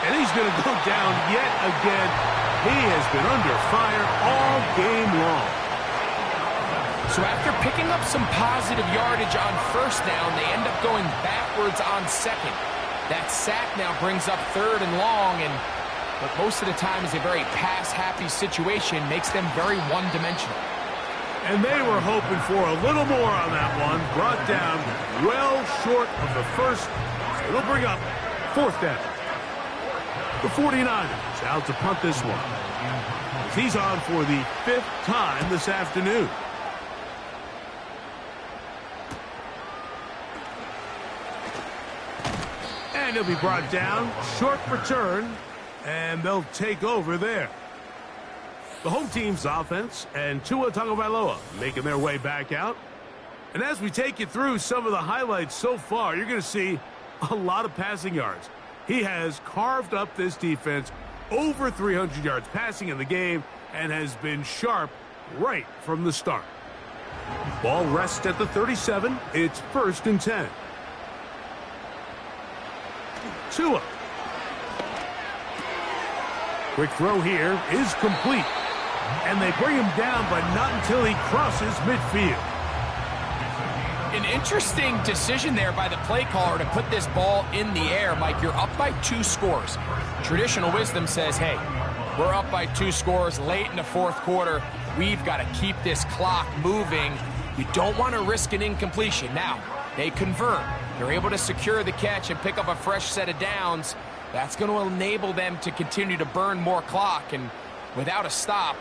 And he's going to go down yet again. He has been under fire all game long. So after picking up some positive yardage on 1st down, they end up going backwards on 2nd. That sack now brings up 3rd and long, and what most of the time is a very pass-happy situation makes them very one-dimensional. And they were hoping for a little more on that one. Brought down well short of the 1st. It'll bring up 4th down. The 49ers out to punt this one. He's on for the 5th time this afternoon. And he'll be brought down. Short return. And they'll take over there. The home team's offense and Tua Tagovailoa making their way back out. And as we take you through some of the highlights so far, you're going to see a lot of passing yards. He has carved up this defense over 300 yards passing in the game and has been sharp right from the start. Ball rests at the 37. It's 1st and 10. Tua. Quick throw here is complete. And they bring him down, but not until he crosses midfield. An interesting decision there by the play caller to put this ball in the air. Mike, you're up by 2 scores. Traditional wisdom says, hey, we're up by 2 scores late in the 4th quarter. We've got to keep this clock moving. You don't want to risk an incompletion. Now, they convert. They're able to secure the catch and pick up a fresh set of downs. That's going to enable them to continue to burn more clock. And without a stop,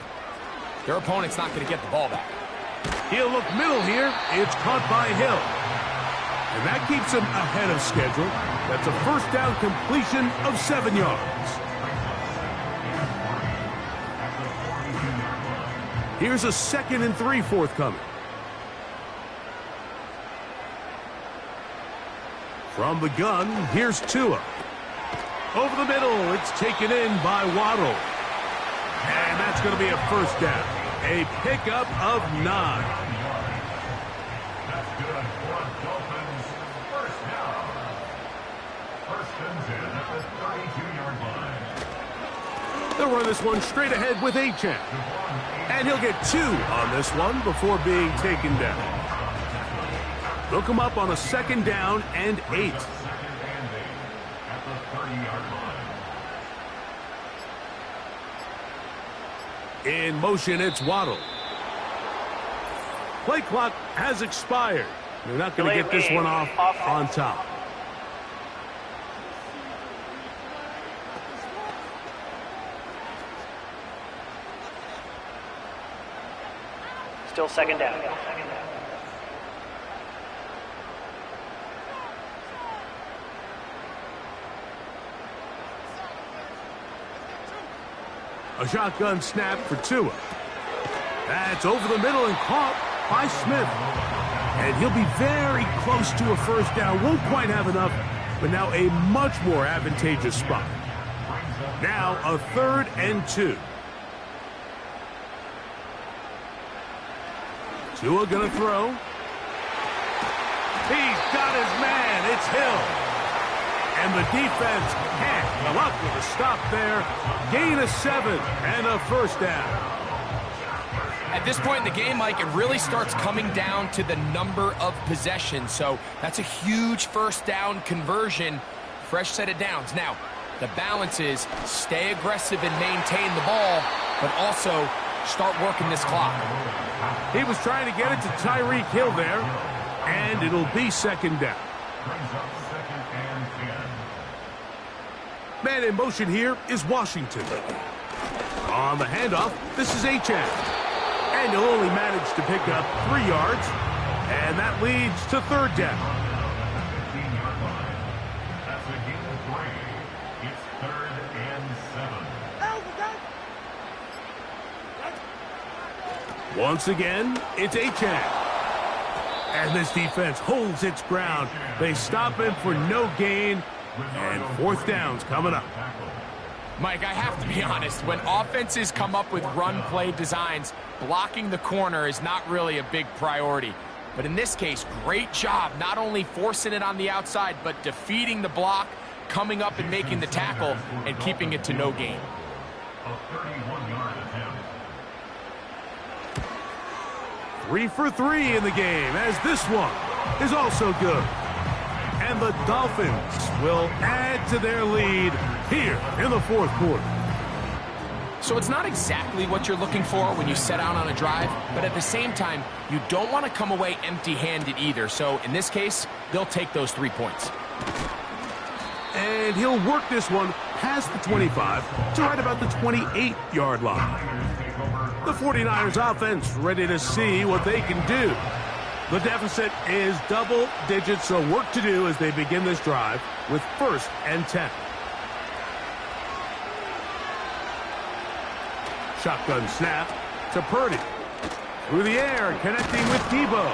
their opponent's not going to get the ball back. He'll look middle here. It's caught by Hill. And that keeps him ahead of schedule. That's a 1st down completion of 7 yards. Here's a 2nd and 3 forthcoming. From the gun, here's Tua. Over the middle, it's taken in by Waddle. And that's going to be a 1st down. A pickup of 9. That's good for Dolphins. 1st down. 1st and 10 at the 32-yard line. They'll run this one straight ahead with Achane. And he'll get 2 on this one before being taken down. They'll come up on a 2nd down and 8. At the 30-yard line. In motion, it's Waddle. Play clock has expired. They're not going to get this one off on top. Still 2nd down. A shotgun snap for Tua. That's over the middle and caught by Smith. And he'll be very close to a first down. Won't quite have enough, but now a much more advantageous spot. Now a 3rd and 2. Tua gonna throw. He's got his man. It's Hill. And the defense can't come up with a stop there. Gain of 7 and a first down. At this point in the game, Mike, it really starts coming down to the number of possessions. So that's a huge first down conversion. Fresh set of downs. Now, the balance is stay aggressive and maintain the ball, but also start working this clock. He was trying to get it to Tyreek Hill there, and it'll be 2nd down. Man in motion here is Washington. On the handoff, this is Achane. And he'll only manage to pick up 3 yards, and that leads to 3rd down. That's a gain of 3. It's 3rd and 7. Once again, it's Achane. And this defense holds its ground. They stop him for no gain, and 4th down's coming up. Mike, I have to be honest, when offenses come up with run play designs, blocking the corner is not really a big priority. But in this case, great job not only forcing it on the outside, but defeating the block, coming up and making the tackle, and keeping it to no gain. A 31-yard attempt. 3 for 3 in the game, as this one is also good. And the Dolphins will add to their lead here in the 4th quarter. So it's not exactly what you're looking for when you set out on a drive, but at the same time, you don't want to come away empty-handed either. So in this case, they'll take those 3 points. And he'll work this one past the 25 to right about the 28-yard line. The 49ers offense ready to see what they can do. The deficit is double digits, so work to do as they begin this drive with 1st and 10. Shotgun snap to Purdy. Through the air, connecting with Debo.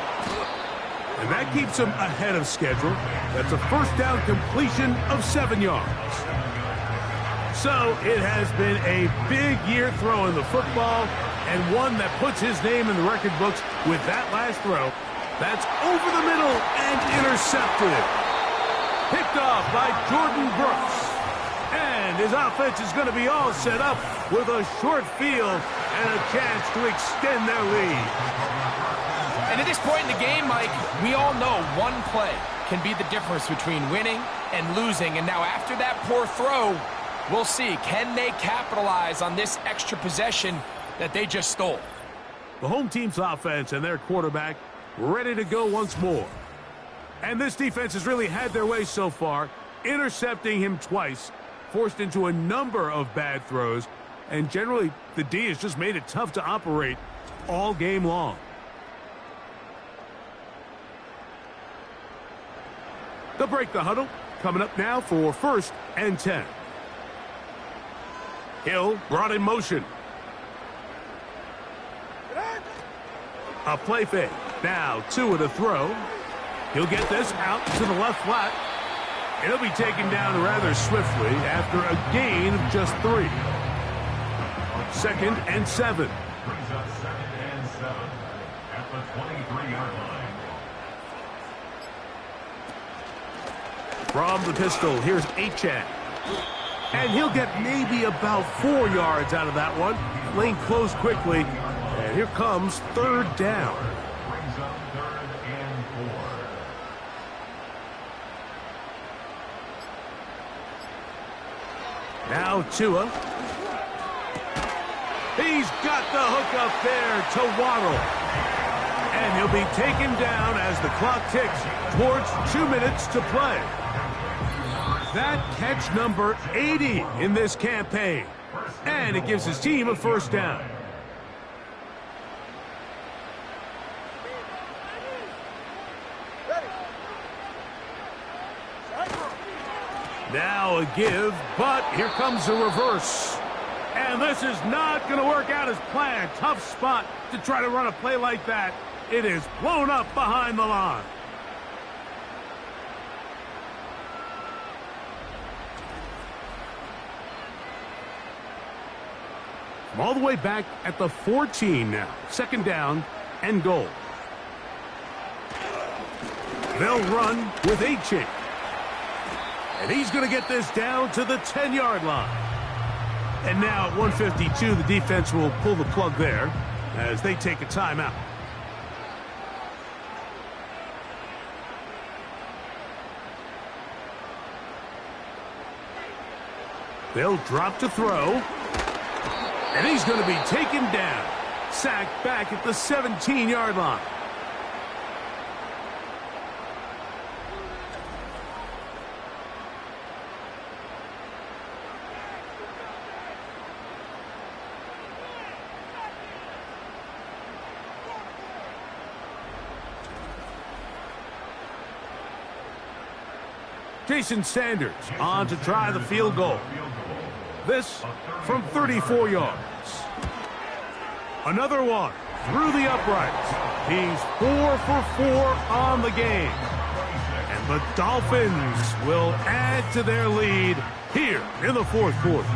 And that keeps him ahead of schedule. That's a first down completion of 7 yards. So it has been a big year throwing the football, and one that puts his name in the record books with that last throw. That's over the middle and intercepted. Picked off by Jordan Brooks. And his offense is going to be all set up with a short field and a chance to extend their lead. And at this point in the game, Mike, we all know one play can be the difference between winning and losing. And now after that poor throw, we'll see, can they capitalize on this extra possession that they just stole? The home team's offense and their quarterback ready to go once more. And this defense has really had their way so far, intercepting him twice, forced into a number of bad throws, and generally the D has just made it tough to operate all game long. They'll break the huddle, coming up now for 1st and 10. Hill brought in motion. A play fake. Now Tua to throw. He'll get this out to the left flat. It'll be taken down rather swiftly after a gain of just 3. 2nd and 7. Brings up 2nd and 7 at the 23-yard line. From the pistol, here's Achane. And he'll get maybe about 4 yards out of that one. Lane closed quickly. And here comes 3rd down. Brings up 3rd and 4. Now Tua. He's got the hook up there to Waddle. And he'll be taken down as the clock ticks towards 2 minutes to play. That catch number 80 in this campaign. And it gives his team a first down. Now a give, but here comes a reverse. And this is not going to work out as planned. Tough spot to try to run a play like that. It is blown up behind the line. From all the way back at the 14 now. Second down and goal. They'll run with Achane. And he's going to get this down to the 10-yard line. And now at 152, the defense will pull the plug there as they take a timeout. They'll drop to throw. And he's going to be taken down. Sacked back at the 17-yard line. Jason Sanders on to try the field goal. This from 34 yards. Another one through the uprights. He's 4 for 4 on the game. And the Dolphins will add to their lead here in the fourth quarter.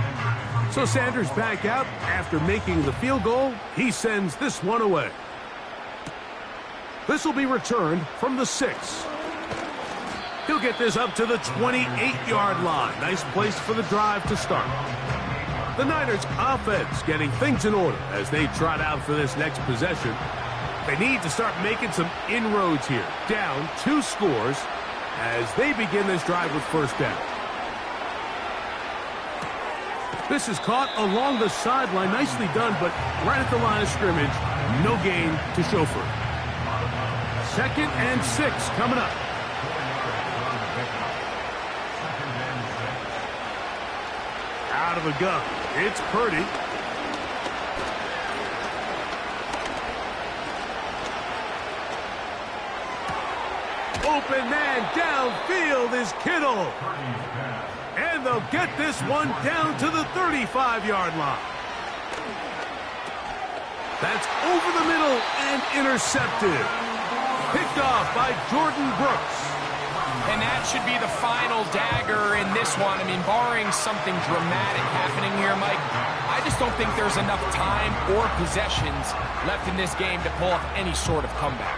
So Sanders back out after making the field goal. He sends this one away. This will be returned from the 6. He'll get this up to the 28-yard line. Nice place for the drive to start. The Niners offense getting things in order as they trot out for this next possession. They need to start making some inroads here. Down 2 scores as they begin this drive with first down. This is caught along the sideline. Nicely done, but right at the line of scrimmage, no gain to show for it. 2nd and 6 coming up. Out of the gun. It's Purdy. Open man downfield is Kittle. And they'll get this one down to the 35-yard line. That's over the middle and intercepted. Picked off by Jordan Brooks. And that should be the final dagger in this one. I mean, barring something dramatic happening here, Mike, I just don't think there's enough time or possessions left in this game to pull off any sort of comeback.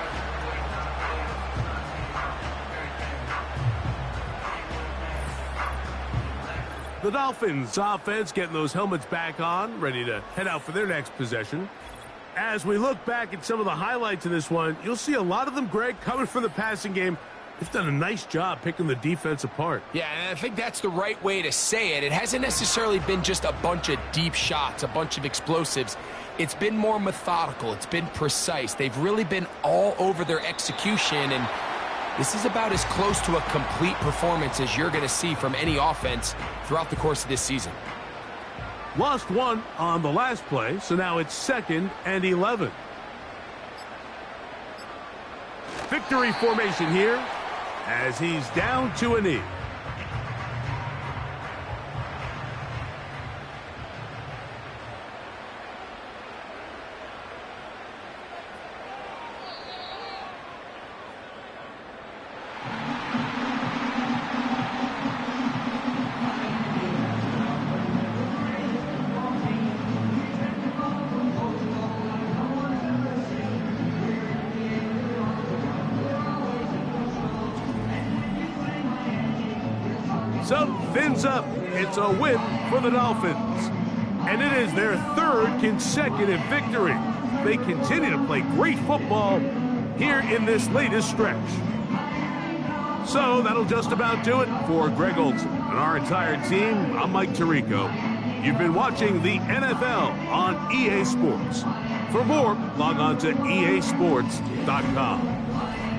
The Dolphins offense getting those helmets back on, ready to head out for their next possession. As we look back at some of the highlights of this one, you'll see a lot of them, Greg, coming from the passing game. They've done a nice job picking the defense apart. Yeah, and I think that's the right way to say it. It hasn't necessarily been just a bunch of deep shots, a bunch of explosives. It's been more methodical. It's been precise. They've really been all over their execution, and this is about as close to a complete performance as you're going to see from any offense throughout the course of this season. Lost one on the last play, so now it's 2nd and 11. Victory formation here as he's down to a knee. Something's up. It's a win for the Dolphins. And it is their 3rd consecutive victory. They continue to play great football here in this latest stretch. So that'll just about do it for Greg Olson and our entire team. I'm Mike Tirico. You've been watching the NFL on EA Sports. For more, log on to easports.com.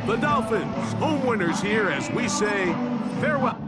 The Dolphins, home winners here as we say farewell.